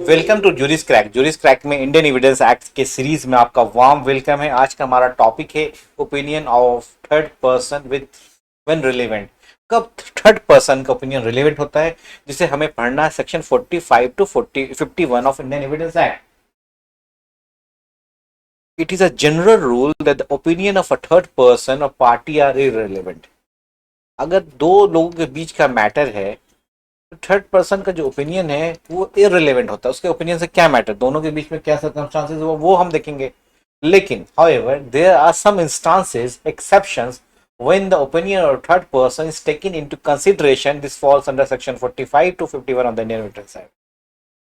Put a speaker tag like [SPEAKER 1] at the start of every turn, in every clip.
[SPEAKER 1] Welcome to Juris Crack. Juris Crack में Indian evidence act के series में आपका वार्म वेलकम है। आज का हमारा टॉपिक है opinion of third person with when relevant. कब थर्ड पर्सन का ओपिनियन रिलेवेंट होता है, जिसे हमें पढ़ना है सेक्शन 45 टू 51 ऑफ Indian evidence act. It is a general rule that the opinion of a third person और पार्टी आर इररिलेवेंट। अगर दो लोगों के बीच का मैटर है, थर्ड पर्सन का जो ओपिनियन है वो इररिलेवेंट होता है। उसके ओपिनियन से क्या मैटर, दोनों के बीच में क्या सर्कमस्टांसेस वो हम देखेंगे। लेकिन however there are some instances exceptions when the opinion of third person is taken into consideration. This falls under section 45 to 51 of the Indian Evidence Act.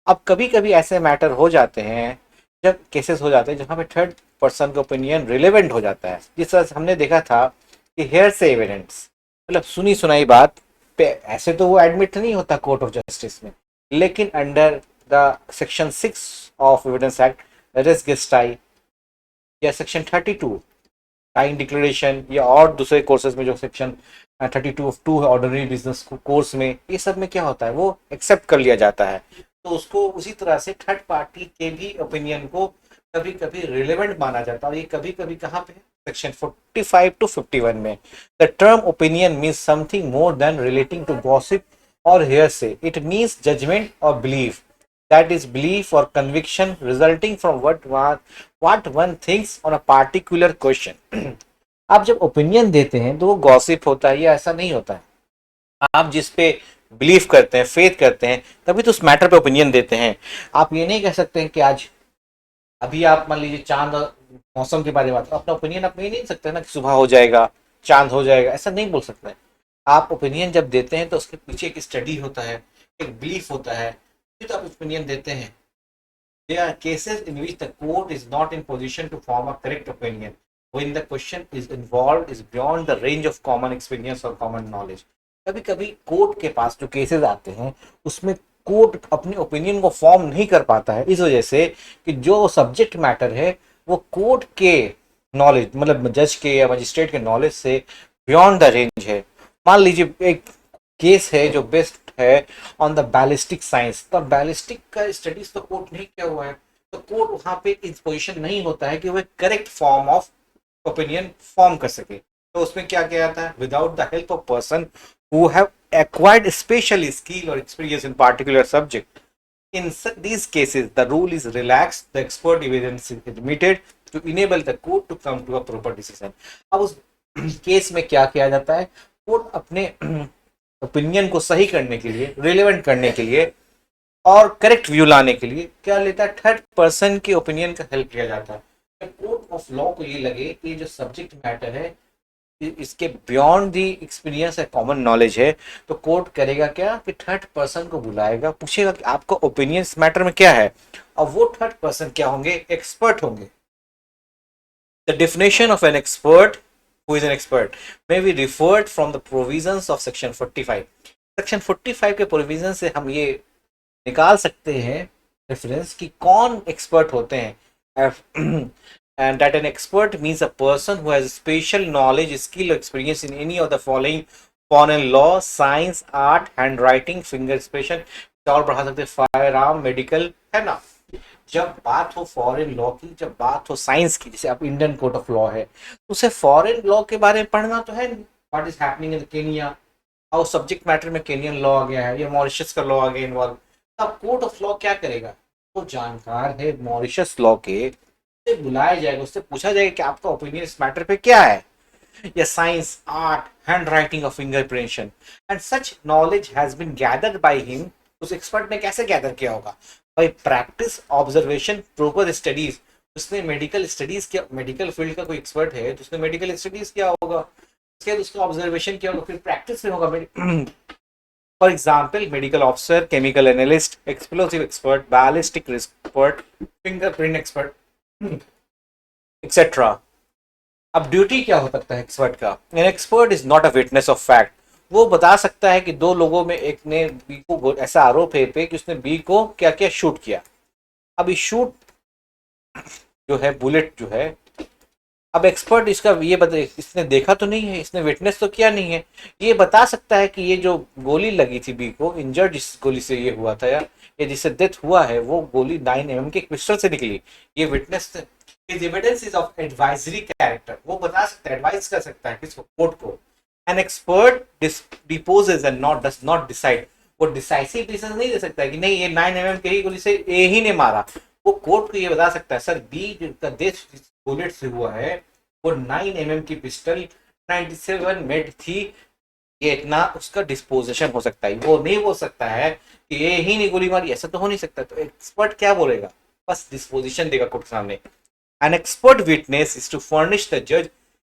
[SPEAKER 1] अब कभी कभी ऐसे मैटर हो जाते हैं, जब केसेस हो जाते हैं जहां पे थर्ड पर्सन का ओपिनियन रिलेवेंट हो जाता है। जिस तरह से हमने देखा था कि हेयर से एविडेंस, मतलब सुनी सुनाई बात पे ऐसे तो वो एडमिट नहीं होता कोर्ट ऑफ जस्टिस में, लेकिन under the section 6 of evidence act, res gestae या सेक्शन 32 टाइम डिक्लेरेशन, या और दूसरे कोर्सेज में जो सेक्शन 32 ऑफ 2 है ऑर्डिनरी बिजनेस कोर्स में, ये सब में क्या होता है वो एक्सेप्ट कर लिया जाता है। तो उसको उसी तरह से थर्ड पार्टी के भी ओपिनियन को कभी कभी रिलेवेंट माना जाता है। और ये कभी कभी कहाँ पे, सेक्शन 45 टू 51 में। The term opinion means something more than relating to gossip और हेयरसे। इट मीन्स जजमेंट और belief, that is belief or conviction resulting from what one thinks on a particular question. आप जब opinion देते हैं तो वो gossip होता है या ऐसा नहीं होता है। आप जिस पे बिलीव करते हैं, फेथ करते हैं, तभी तो उस मैटर पे ओपिनियन देते हैं। आप ये नहीं कह सकते हैं कि आज अभी आप मान लीजिए चांद और मौसम के बारे में बात, अपना ओपिनियन आप ये नहीं सकते ना कि सुबह हो जाएगा, चांद हो जाएगा, ऐसा नहीं बोल सकते। आप ओपिनियन जब देते हैं तो उसके पीछे एक स्टडी होता है, एक बिलीफ होता है, फिर तो आप ओपिनियन देते हैं। There are cases in which the court is not in position to form a correct opinion when the question is involved is beyond the range of common experience or common knowledge. कभी कभी court के पास जो cases आते हैं उसमें court अपनी opinion को form नहीं कर पाता है, इस वजह से कि जो सब्जेक्ट मैटर है वो कोर्ट के नॉलेज, मतलब जज के या मजिस्ट्रेट के नॉलेज से बियॉन्ड द रेंज है। मान लीजिए एक केस है जो बेस्ट है ऑन द बैलिस्टिक साइंस। तो बैलिस्टिक का स्टडीज तो कोर्ट नहीं किया हुआ है, तो कोर्ट वहां पे इस पोजीशन नहीं होता है कि वह correct form of opinion form कर सके। तो उसमें क्या किया जाता है, without the help of person who have acquired special skill or experience in particular subject. In these cases, the rule is relaxed, the expert evidence is admitted to enable the court to come to a proper decision. अब उस case में क्या किया जाता है, court अपने opinion को सही करने के लिए, रिलेवेंट करने के लिए और करेक्ट व्यू लाने के लिए क्या लेता है, थर्ड पर्सन के ओपिनियन का हेल्प लिया जाता है। कोर्ट ऑफ लॉ को ये लगे कि जो सब्जेक्ट मैटर है इसके बियॉन्ड दी एक्सपीरियंस है, कॉमन नॉलेज है, तो कोर्ट करेगा क्या कि थर्ड पर्सन को बुलाएगा, पूछेगा कि आपका ओपिनियन इस मैटर में क्या है। और वो थर्ड पर्सन क्या होंगे, एक्सपर्ट होंगे। The definition of an expert who is an expert may be referred from the provisions of section 45. section 45 के प्रोविजन से हम ये निकाल सकते हैं रेफरेंस कि कौन एक्सपर्ट होते हैं। and that an expert means a person who has special knowledge, skill or experience in any of the following: foreign law, science, art, handwriting, finger expression। और बढ़ा सकते हैं फायर आर्म, मेडिकल, है ना। जब बात हो फॉरेन लॉ की, जब बात हो साइंस की, जैसे अब इंडियन कोर्ट ऑफ लॉ है, तो उसे फॉरेन लॉ के बारे में पढ़ना तो है, what is happening in Kenya, और सब्जेक्ट मैटर में केनियन लॉ आ गया है या मॉरिशस का लॉ आ गया इन्वॉल्व। अब कोर्ट ऑफ लॉ क्या करेगा, तो जानकार है मॉरिशस लॉ के, उससे बुलाया जाएगा, उससे पूछा जाएगा कि आपका ओपिनियन इस मैटर पे क्या है। या साइंस, आर्ट, हैंड राइटिंग और fingerprint, and such knowledge has been gathered by him. उस एक्सपर्ट ने कैसे गैदर किया होगा, by practice, observation, proper studies. उसने मेडिकल स्टडीज किया, मेडिकल फील्ड का कोई एक्सपर्ट है तो उसने मेडिकल स्टडीज किया होगा, उसके बाद उसका ऑब्जर्वेशन किया होगा, फिर प्रैक्टिस में होगा। For example medical officer, chemical analyst, explosive expert, ballistic expert, fingerprint expert, etcetera. अब ड्यूटी क्या हो सकता है एक्सपर्ट का, an expert is not a witness of fact. वो बता सकता है कि दो लोगों में एक ने बी को, ऐसा आरोप है पे कि उसने बी को क्या क्या शूट किया। अब ये शूट जो है, बुलेट जो है, अब एक्सपर्ट इसका ये बता, इसने देखा तो नहीं है, इसने विटनेस तो किया नहीं है, ये बता सकता है कि ये जो गोली लगी थी बी को, इंजर्ड जिस गोली से ये हुआ था या ये जिससे डेथ हुआ है, वो गोली 9 mm के पिस्टल से निकली, ये witness is evidence is of advisory character, वो बता सकता है, एडवाइस कर सकता है किसको, कोर्ट को। An expert deposes and not does not decide, वो डिसाइसिव डिसीजन नहीं दे सकता है कि नहीं ये 9 mm के ही गोली से ए ही ने मारा, वो कोर्ट को ये बता सकता है सर बी का डेथ बुलेट से हुआ है, वो 9 mm की पिस्टल 97 मेड थी, ये इतना उसका डिस्पोजिशन हो सकता है, वो नहीं बोल सकता है कि ये ही नहीं गोली मारी, ऐसा तो हो नहीं सकता। तो एक्सपर्ट क्या बोलेगा, बस डिस्पोजिशन देगा कोर्ट के सामने। An expert witness is to furnish the जज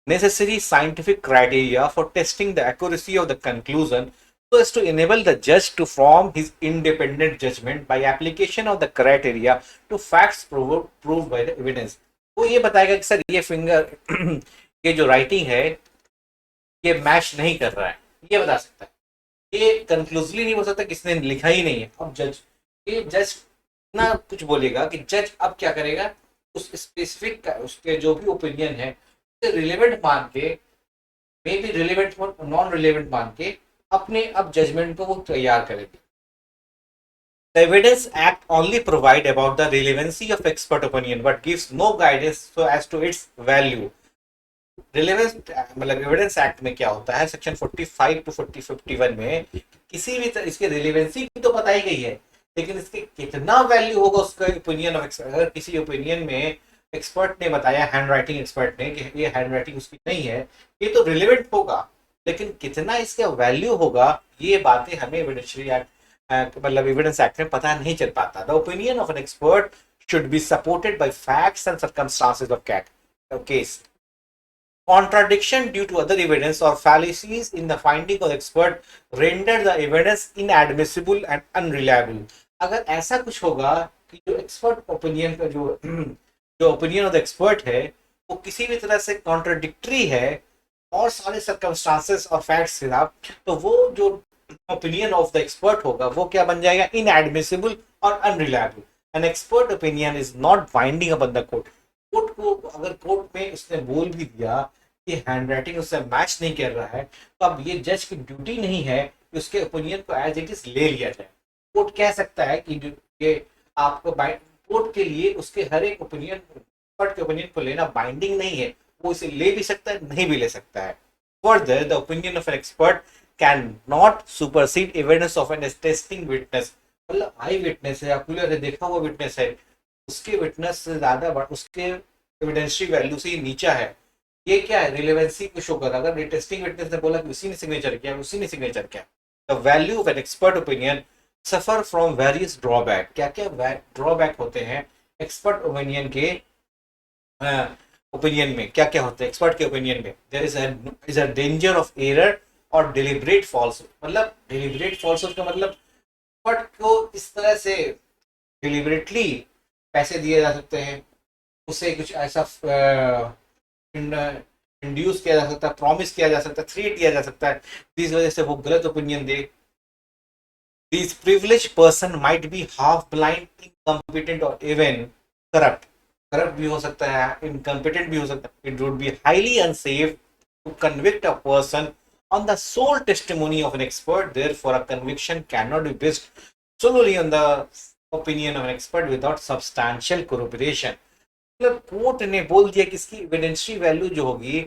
[SPEAKER 1] necessary scientific criteria for testing the accuracy of the conclusion so as to enable the judge to form his independent judgment by application of the criteria to facts proved by the evidence। वो ये बताएगा कि sir ये finger ये जो writing है ये match नहीं कर रहा है, ये बता सकता है, ये कंक्लूसिवली नहीं बोल सकता किसने लिखा ही नहीं है। अब जज, ये जज ना कुछ बोलेगा कि जज अब क्या करेगा, उस स्पेसिफिक उसके जो भी ओपिनियन है रिलेवेंट मान के, may be relevant non relevant मान के अपने अब जजमेंट को वो तैयार करेंगे। The Evidence Act only provide about the relevancy of expert opinion but gives no guidance so as to its value। Relevance मतलब एविडेंस एक्ट में क्या होता है, सेक्शन 45 टू 51 में किसी भी इसके रिलेवेंसी की तो बताई गई है, लेकिन इसके कितना वैल्यू होगा उसका ओपिनियन ऑफ, अगर किसी ओपिनियन में एक्सपर्ट ने बताया, हैंड राइटिंग एक्सपर्ट ने, कि ये हैंड राइटिंग उसकी नहीं है, ये तो रिलेवेंट होगा, लेकिन कितना इसका वैल्यू होगा ये बातें हमें एविडेंशियरी एक्ट मतलब एविडेंस एक्ट में पता नहीं चल पाता। The opinion of an expert should be supported by facts and circumstances of case. Contradiction due to other evidence or fallacies in the finding of the expert render the evidence inadmissible and unreliable। अगर ऐसा कुछ होगा कि जो expert opinion का जो opinion of the expert है वो किसी भी तरह से कॉन्ट्राडिक्टरी है और सारे सर्कमस्टांसेस और फैक्ट्स के खिलाफ, तो वो जो ओपिनियन ऑफ द एक्सपर्ट होगा वो क्या बन जाएगा, इनएडमिसिबल और unreliable. An expert opinion is not binding upon the court. Court को अगर कोर्ट में उसने बोल भी दिया कि हैंड राइटिंग उससे मैच नहीं कर रहा है, तो अब ये जज की ड्यूटी नहीं है कि उसके ओपिनियन को एज इट इज ले लिया जाए। कोर्ट कह सकता है कि आपको कोर्ट के लिए उसके हर एक ओपिनियन, एक्सपर्ट के ओपिनियन को लेना बाइंडिंग नहीं है, वो इसे ले भी सकता है नहीं भी ले सकता है। Further the opinion of an expert cannot supersede evidence of an testing witness. मतलब आई विटनेस है, आपने देखा हुआ विटनेस है, उसके विटनेस से ज्यादा उसके एविडेंशियल वैल्यू से नीचा है। ये क्या है, रिलेवेंसी को शो कर रहा है। अगर टेस्टिंग विटनेस ने बोला कि उसी ने सिग्नेचर किया, उसी ने सिग्नेचर किया। The value of an expert opinion suffer from various drawback. क्या क्या ड्रॉबैक होते हैं एक्सपर्ट ओपिनियन के ओपिनियन में, क्या क्या होते हैं एक्सपर्ट के ओपिनियन में। There is a danger of error और डिलिबरेट फॉल्स। मतलब डिलिबरेट फॉल्स का मतलब एक्सपर्ट को इस तरह से डिलिबरेटली पैसे दिए जा सकते हैं, उसे कुछ ऐसा इंड्यूस किया जा सकता है, प्रॉमिस किया जा सकता है, थ्रेट दिया जा सकता है, जिस वजह से वो गलत ओपिनियन दे। This privileged person might be half blind, incompetent और इवन करप्ट। करप्ट भी हो सकता है, इनकॉम्पिटेंट भी हो सकता है। It would be highly unsafe to convict a person on the sole testimony of an expert, therefore a conviction cannot be based solely on the opinion of an expert without substantial corroboration। मतलब court ने बोल दिया कि इसकी evidential value जो होगी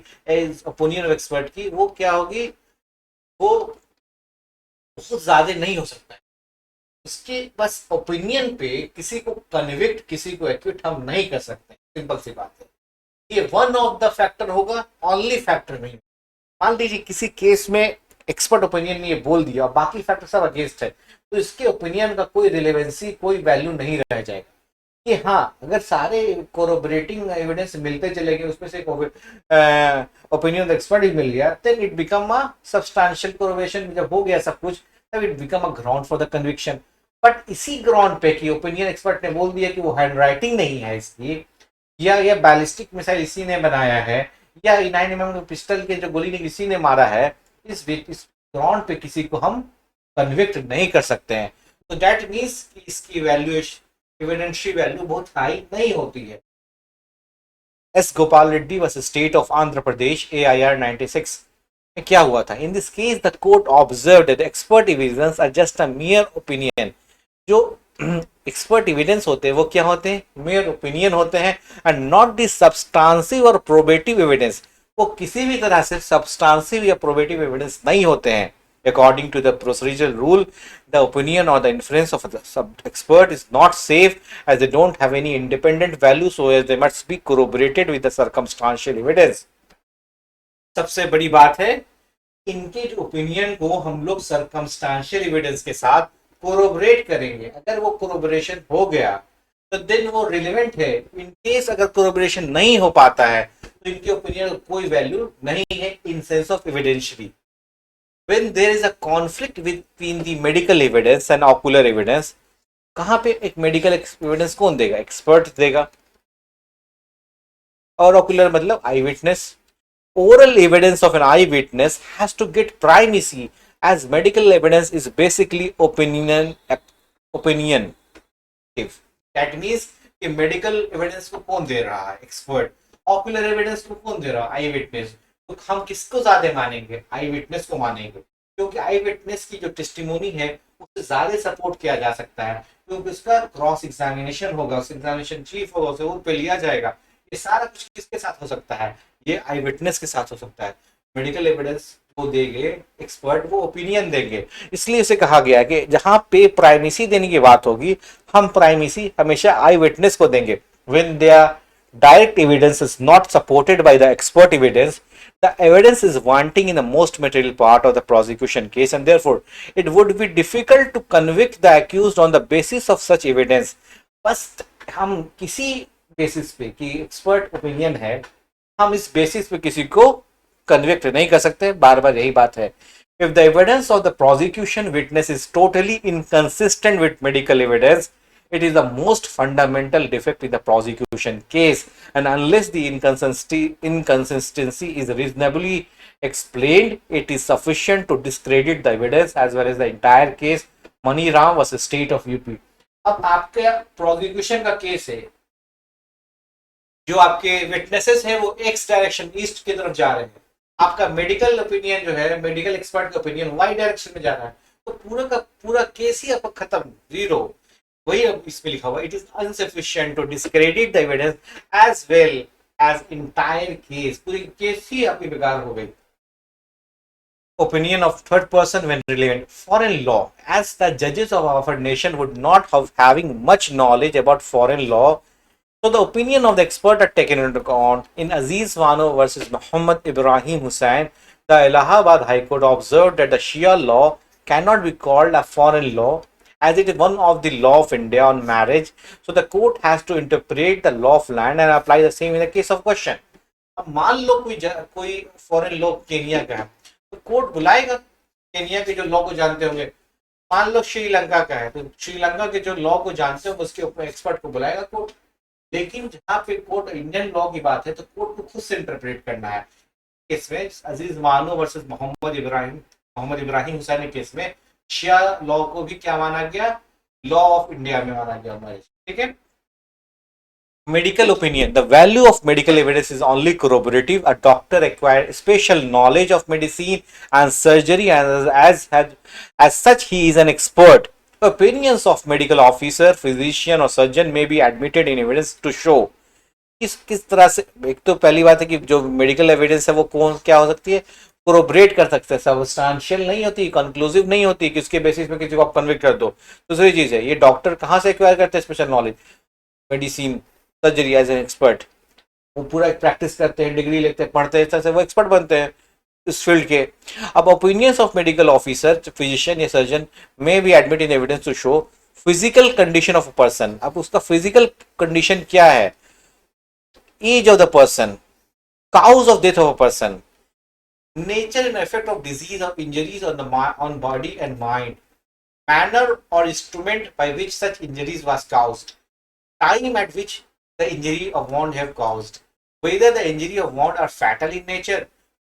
[SPEAKER 1] opinion of expert की, वो क्या होगी, वो बहुत ज्यादा नहीं हो सकता है। उसके बस ओपिनियन पे किसी को कन्विक्ट, किसी को एक्विट हम नहीं कर सकते, सिंपल सी बात है। ये वन ऑफ द फैक्टर होगा, ओनली फैक्टर नहीं। मान लीजिए किसी केस में एक्सपर्ट ओपिनियन ने ये बोल दिया और बाकी फैक्टर सब अगेंस्ट है, तो इसके ओपिनियन का कोई रिलेवेंसी, कोई वैल्यू नहीं रह जाएगा। कि हाँ, अगर सारे कोरोबरेटिंग एविडेंस मिलते चले गए, उसमें से ओपिनियन ऑफ एक्सपर्ट ही मिल गया, then it become a substantial corroboration. जब हो गया सब कुछ, तब it become a ground for the conviction. But इसी ग्राउंड पे कि ओपिनियन एक्सपर्ट ने बोल दिया कि वो हैंड राइटिंग नहीं है इसकी, या ये बैलिस्टिक मिसाइल इसी ने बनाया है, या 9 mm पिस्टल के जो गोली ने किसी ने मारा है, इस ग्राउंड पे किसी को हम कन्विक्ट नहीं कर सकते हैं। तो दैट मीन्स कि इसकी वैल्यूएशन एविडेंशियल वैल्यू बहुत हाई नहीं होती है। S Gopal Reddy versus state of Andhra Pradesh AIR 96 में क्या हुआ था? In this case the court observe that expert evidence are just a mere opinion. जो एक्सपर्ट एविडेंस होते हैं वो क्या होते हैं? मेयर ओपिनियन होते हैं, एंड नॉट द सब्सटांसिव और प्रोबेटिव एविडेंस। वो किसी भी तरह से सब्सटांसिव या प्रोबेटिव एविडेंस नहीं होते हैं। According to the procedural rule, the opinion or the inference of the expert is not safe as they don't have any independent value, so as they must be corroborated with the circumstantial evidence. सबसे बड़ी बात है, इनके जो opinion को हम लोग circumstantial evidence के साथ कोरोबरेट करेंगे। अगर वो कोरोबरेशन हो गया तो देन वो रिलेवेंट है। इन केस अगर कोरोबरेशन नहीं हो पाता है तो इनके ओपिनियन कोई वैल्यू नहीं है in sense of evidentially. When there is a conflict between the medical evidence and ocular evidence, कहाँ पे एक मेडिकल एविडेंस कौन देगा? एक्सपर्ट देगा। और ocular मतलब eye witness. Oral evidence of an eyewitness has to get primacy as medical evidence is basically opinion. That means कि medical evidence को कौन दे रहा है? एक्सपर्ट। ऑकुलर एविडेंस को कौन दे रहा है? आई विटनेस। तो हम किसको ज्यादा मानेंगे? आई विटनेस को मानेंगे, क्योंकि आई विटनेस की जो टेस्टिमोनी है उससे ज्यादा सपोर्ट किया जा सकता है, क्योंकि उसका क्रॉस एग्जामिनेशन होगा, एग्जामिनेशन चीफ होगा, उसे पे लिया जाएगा। ये सारा कुछ किसके साथ हो सकता है? ये आई विटनेस के साथ हो सकता है। मेडिकल एविडेंस वो देंगे एक्सपर्ट, वो ओपिनियन देंगे। इसलिए उसे कहा गया कि जहां पे प्राइमेसी देने की बात होगी, हम प्राइमेसी हमेशा आई विटनेस को देंगे। When there direct evidence is not supported by the expert evidence, the evidence is wanting in the most material part of the prosecution case, and therefore it would be difficult to convict the accused on the basis of such evidence. बस हम किसी basis पे कि expert opinion है, हम इस basis पे किसी को कन्विक्ट नहीं कर सकते। बार बार यही बात है। If the evidence of the prosecution witness is totally inconsistent with medical evidence, it is the most fundamental defect in the prosecution case, and unless the inconsistency is reasonably explained, it is sufficient to discredit the evidence as well as the entire case. Mani Ram versus State of UP. अब आपके prosecution का case है, जो आपके witnesses है वो x direction east की तरफ जा रहे हैं, आपका मेडिकल ओपिनियन जो है, मेडिकल एक्सपर्ट का ओपिनियन वाई डायरेक्शन में जा रहा है, तो पूरा का पूरा केस ही आपका खत्म, जीरो। वही अब इसमें लिखा हुआ, it is unsufficient to discredit the evidence as well as entire case, पूरी केस ही आपकी बेकार हो गई। Opinion of third person when relevant. Foreign law, as the judges of our nation would not have having much knowledge about foreign law, so the opinion of the expert are taken into account. In Aziz Wano versus Muhammad Ibrahim Hussain, the Allahabad High Court observed that the Shia law cannot be called a foreign law as it is one of the law of India on marriage. So the court has to interpret the law of land and apply the same in the case of question. अब मान लो कोई foreign law Kenya का है, तो court बुलाएगा Kenya के जो law को जानते होंगे। मान लो श्रीलंका का है, तो श्रीलंका के जो लॉ को जानते हो उसके ऊपर एक्सपर्ट को बुलाएगा कोर्ट। लेकिन जहाँ पे कोर्ट इंडियन लॉ की बात है तो कोर्ट को खुद से इंटरप्रेट करना है। इसमें अजीज मानो वर्सेस मोहम्मद इब्राहिम हुसैन के केस में शिया लॉ को भी क्या माना गया? लॉ ऑफ इंडिया में माना गया हमारे। ठीक है। Medical opinion. The value of medical evidence is only corroborative. A doctor acquired special knowledge of medicine and surgery, and as such, he is an expert. Opinions of medical officer, physician, or surgeon may be admitted in evidence to show. किस तरह से, एक तो पहली बात है कि जो मेडिकल एविडेंस है वो कौन क्या हो सकती है? कोरोबरेट कर सकते हैं, सब्सटेंशियल नहीं होती, कंक्लूसिव नहीं होती कि इसके बेसिस पे किसी को आप कन्विक्ट कर दो। दूसरी चीज है, ये डॉक्टर कहाँ से एक्वायर करते हैं special knowledge? Medicine, surgery, as an expert. वो पूरा प्रैक्टिस करते हैं, डिग्री लेते हैं, पढ़ते हैं, से वो एक्सपर्ट बनते हैं इस फील्ड के। अब opinions of medical officer, physician या surgeon may be admit in evidence to show physical condition of a person. अब उसका फिजिकल कंडीशन क्या है? Age of the person, cause of death of a person, nature and effect of disease or injuries on body and mind, manner or instrument by which such injuries was caused, time at which the injury of wound have caused, whether the injury of wound are fatal in nature,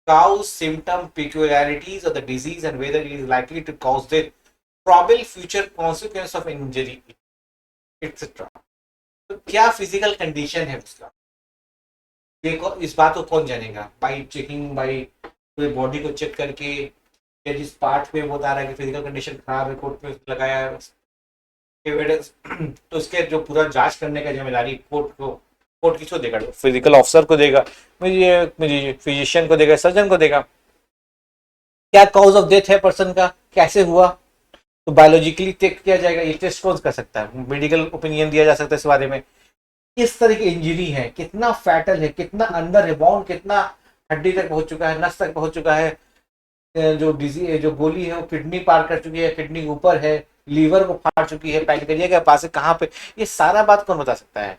[SPEAKER 1] cause, symptom, peculiarities of the disease and whether it is likely to cause death, probable future consequence of injury, etc. तो क्या physical condition है उसका? इस बात को कौन जानेगा? By checking, by पूरे बॉडी को चेक करके, या जिस पार्ट पे वो बता रहा है कि फिजिकल कंडीशन खराब है, कोर्ट पे लगाया एविडेंस तो इसके जो पूरा जांच करने का जिम्मेदारी कोर्ट किसको देगा? फिजिकल ऑफिसर को देगा, मुझे फिजिशियन को देगा, सर्जन को देगा। क्या कॉज ऑफ डेथ है पर्सन का, कैसे हुआ, तो बायोलॉजिकली चेक किया जाएगा। ये टेस्ट कौन कर सकता है? मेडिकल ओपिनियन दिया जा सकता है इस बारे में। किस तरह की इंजरी है, कितना फैटल है, कितना अंदर है, बाउंड कितना हड्डी तक पहुंच चुका है, नस तक पहुंच चुका है, जो डिजीज जो गोली है वो किडनी पार कर चुकी है, किडनी ऊपर है, लीवर को फाड़ चुकी है, पैनक्रिया के पास है, कहाँ पे, ये सारा बात कौन बता सकता है?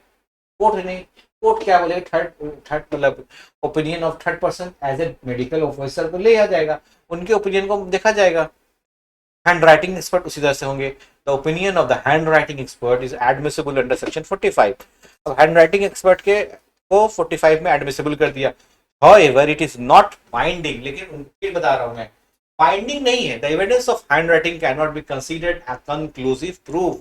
[SPEAKER 1] कोर्ट नहीं। कोर्ट क्या बोलेगा? थर्ड थर्ड मतलब opinion of third person as a medical officer को ले आ जाएगा, उनके ओपिनियन को देखा जाएगा। हैंड राइटिंग एक्सपर्ट उसी तरह से होंगे। The opinion of the hand writing expert is admissible under section 45। अब हैंड राइटिंग एक्सपर्ट के को 45 में एडमिसिबल कर दिया। However, it is not binding, लेकिन उनके बता रहा हूं मैं, बाइंडिंग नहीं है। The evidence of handwriting cannot be considered a conclusive proof.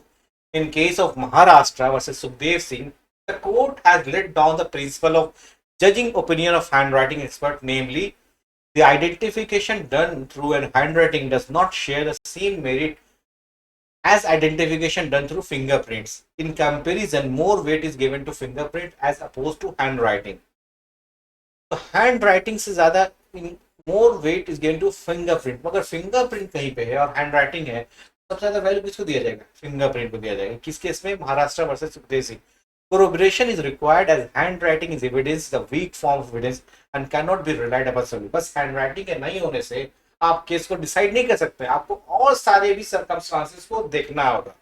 [SPEAKER 1] In case of Maharashtra versus Sukhdev Singh, the court has laid down the principle of judging opinion of handwriting expert, namely, the identification done through a handwriting does not share the same merit as identification done through fingerprints. In comparison, more weight is given to fingerprint as opposed to handwriting. तो handwriting से ज्यादा more weight is given to fingerprint. मगर fingerprint कहीं पे है और hand writing है, सबसे ज्यादा वैल्यू किसको दिया जाएगा? फिंगरप्रिंट को दिया जाएगा। किस केस में? Maharashtra versus Sukhdev Singh. Corroboration is required as handwriting is evidence, the weak form of evidence and cannot be relied upon solely. बस हैंडराइटिंग के नहीं होने से आप केस को डिसाइड नहीं कर सकते, आपको और सारे भी सर्कमस्टांसेस को देखना होगा।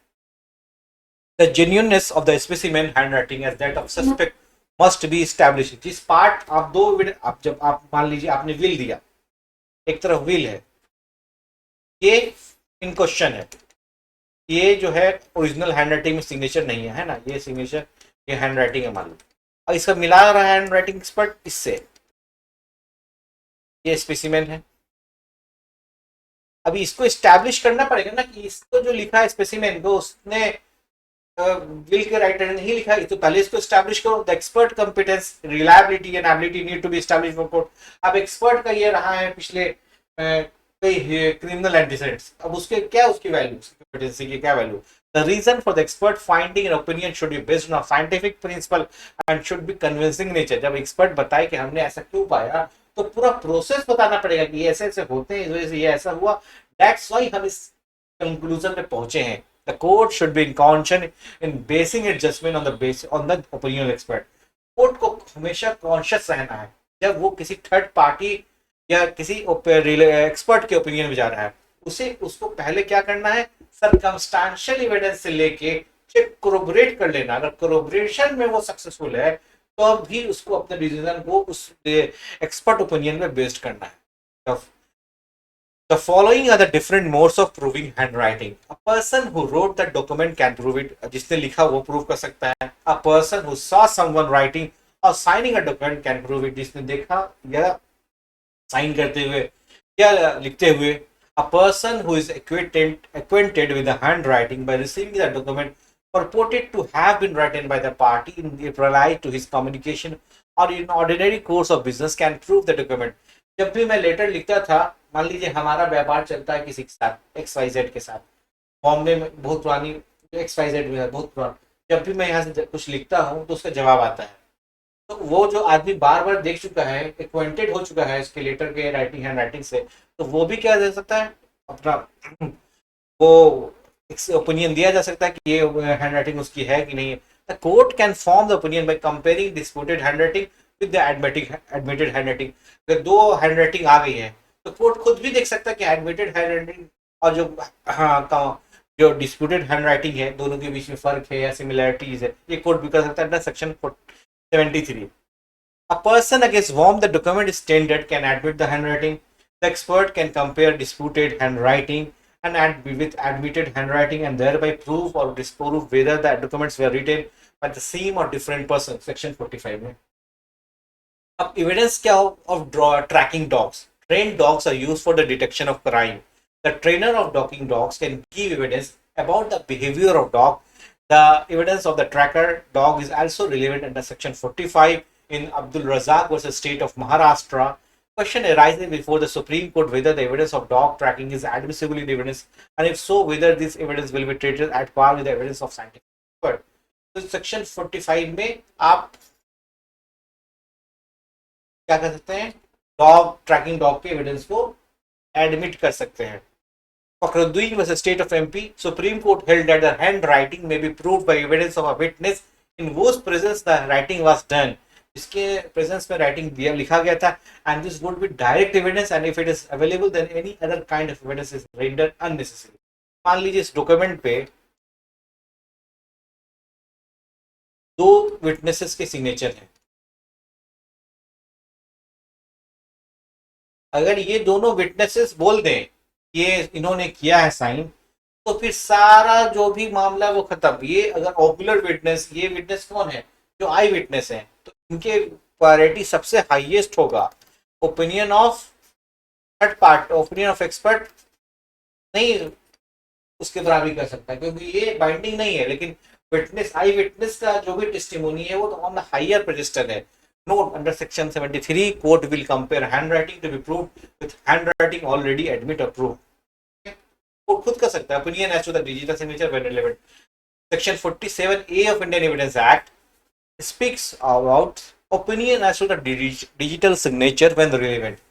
[SPEAKER 1] The genuineness of the specimen handwriting as that of suspect must be establish. जिस पार्ट आप आप जब आप मान लीजिए आपने विल दिया, एक तरफ विल है, ये इन क्वेश्चन है, ये जो है ओरिजिनल हैंड राइटिंग में सिग्नेचर नहीं है ना, ये सिग्नेचर, ये हैंड राइटिंग है मान लो, और इसका मिला रहा है हैंड राइटिंग एक्सपर्ट इससे, ये स्पेसिमेन है। अभी इसको स्टैब्लिश करना पड़ेगा ना कि इसको जो लिखा है स्पेसिमेन को उसने विल के राइटर ने ही लिखा है, तो पहले इसको एस्टैब्लिश करो। The expert competence, reliability and ability need to be established for court. अब एक्सपर्ट का ये रहा है पिछले कई क्रिमिनल एंटीसेडेंट्स, अब उसके क्या, उसकी वैल्यू, उसकी कंपिटेंसी की क्या value? The reason for the expert finding and opinion should be based on scientific principle and should be convincing nature. जब एक्सपर्ट बताए कि हमने ऐसा क्यों पाया, तो पूरा प्रोसेस बताना पड़ेगा कि ऐसे ऐसे होते हैं, इस वजह से ये ऐसा हुआ, दैट्स व्हाई हम इस कंक्लूजन पे पहुंचे हैं। The court should be in caution in basing its judgment on the opinion of expert. Court को हमेशा कॉन्शियस रहना है जब वो किसी थर्ड पार्टी या किसी एक्सपर्ट के ओपिनियन में जा रहा है, उसको पहले क्या करना है? सर्कमस्टांशियल एविडेंस से लेके चेक कोरोबोरेट कर लेना। अगर कोरोबोरेशन में वो सक्सेसफुल है तो भी उसको अपने डिसीजन को उस एक्सपर्ट ओपिनियन में बेस्ड करना है। The following are the different modes of proving handwriting. A person who wrote the document can prove it. जिसने लिखा वो प्रूव कर सकता है। A person who saw someone writing or signing a document can prove it. जिसने देखा या sign करते हुए या लिखते हुए। A person who is acquainted with the handwriting by receiving the document purported to have been written by the party in reply to his communication or in ordinary course of business can prove the document. जब भी मैं letter लिखता था, मान लीजिए हमारा व्यापार चलता है किसी के साथ, XYZ के साथ, बॉम्बे में बहुत पुरानी XYZ में है, बहुत पुराना, जब भी मैं यहाँ से कुछ लिखता हूँ तो उसका जवाब आता है। तो वो जो आदमी बार बार देख चुका है, एक्वेंटेड हो चुका है इसके लेटर के राइटिंग हैंड राइटिंग से, तो वो भी क्या दे सकता है? अपना वो ओपिनियन दिया जा सकता है कि ये हैंड राइटिंग उसकी है कि नहीं है। The court can form the opinion by comparing disputed hand writing with the admitted hand writing. अगर दो हैंड राइटिंग आ गई है तो कोर्ट खुद भी देख सकता है कि एडमिटेड हैंड राइटिंग और जो डिस्प्यूटेड हैंड राइटिंग है, दोनों के बीच में फर्क है या सिमिलैरिटीज है, ये कोर्ट भी कर सकता है under section 73। A person against whom the document is tendered can admit the handwriting. The expert can compare disputed handwriting and with admitted handwriting and thereby prove or disprove whether the documents were written by the same or different person. Section 45 में। अब evidence क्या हो of tracking dogs? Trained dogs are used for the detection of crime. The trainer of dogging dogs can give evidence about the behavior of dog. The evidence of the tracker dog is also relevant under section 45 in Abdul Razak versus State of Maharashtra, question arises before the Supreme Court whether the evidence of dog tracking is admissible in evidence, and if so, whether this evidence will be treated at par with the evidence of scientific expert. तो section 45 में आप क्या कर सकते हैं, dog trekking dog के evidence को admit कर सकते हैं. Fakhruddin versus State of MP, Supreme Court held that the handwriting may be proved by evidence of a witness in whose presence the writing was done. इसके presence में writing दिया लिखा गया था, and this would be direct evidence, and if it is available then any other kind of evidence is rendered unnecessary. मान लीजिए इस document पे दो विटनेसेस के सिग्नेचर हैं. अगर ये दोनों विटनेसेस बोल दें ये इन्होंने किया है साइन, तो फिर सारा जो भी मामला वो खत्म. ये अगर ओकुलर विटनेस, ये विटनेस कौन है, जो आई विटनेस है, तो इनके प्रायोरिटी सबसे हाईएस्ट होगा. Opinion of third part, opinion of expert नहीं उसके बराबरी कर सकता है, क्योंकि ये बाइंडिंग नहीं है. लेकिन विटनेस, आई विटनेस का जो भी टेस्टिमोनी है वो तो ऑन द हायर रजिस्टर है. Note, under section 73, court will compare handwriting to be proved with handwriting already admit or proved. Court खुद कर सकता है. Opinion as to the digital signature when relevant. Section 47A of Indian Evidence Act speaks about opinion as to the digital signature when relevant.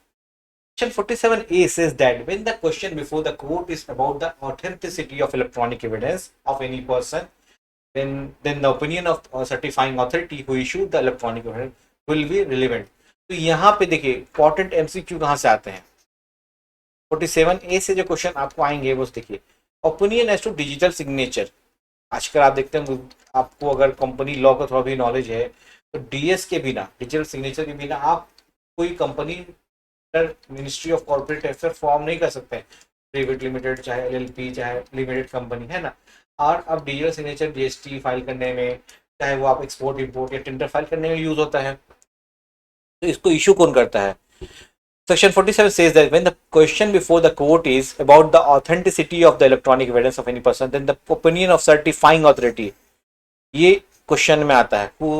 [SPEAKER 1] Section 47A says that when the question before the court is about the authenticity of electronic evidence of any person, then the opinion of a certifying authority who issued the electronic evidence will be relevant. तो यहाँ पे देखिए important MCQ कहाँ से आते हैं. 47A से जो क्वेश्चन आपको आएंगे वो देखिए, opinion as to digital signature. आजकल आप देखते हैं, आपको अगर कंपनी लॉ का थोड़ा भी नॉलेज है तो डीएस के बिना, डिजिटल सिग्नेचर के बिना आप कोई company ministry of corporate affair form नहीं कर सकते. प्राइवेट लिमिटेड चाहे एलएलपी चाहे लिमिटेड कंपनी है ना. और अब डिजिटल सिग्नेचर जीएसटी फाइल करने में, चाहे वो आप एक्सपोर्ट इंपोर्ट या टेंडर फाइल करने में यूज होता है. तो इसको इशू कौन करता है. Section 47 says that when the question before the court is about the authenticity of the electronic evidence of any person, then the opinion of certifying authority, ये क्वेश्चन में आता है, who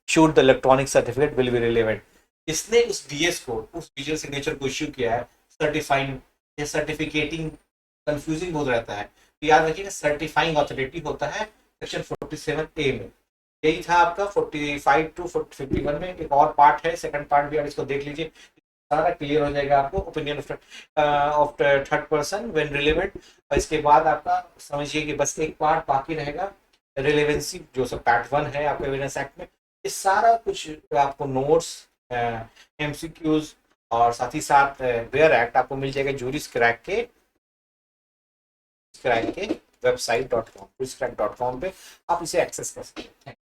[SPEAKER 1] issued the electronic certificate will be relevant. इसने उस DS को, उस digital signature को issue किया है. सर्टिफाइंग या सर्टिफिकेटिंग कंफ्यूजिंग बहुत रहता है, तो याद रखिएगा सर्टिफाइंग अथॉरिटी होता है सेक्शन 47A में. यही था आपका 45 टू 51 में. एक और पार्ट है, सेकंड पार्ट भी आप इसको देख लीजिए, सारा क्लियर हो जाएगा आपको. Opinion of third person when relevant. और इसके बाद आपका समझिए कि बस एक पार्ट बाकी रहेगा, रिलेवेंसी, जो सब पार्ट 1 है आपके एविडेंस एक्ट में. इस सारा कुछ आपको नोट्स, एमसीक्यूज और साथ ही साथ वेयर एक्ट आपको मिल जाएगा जूरिस क्रैक के website.com, juriscrack.com पे आप इसे एक्सेस कर सकते हैं.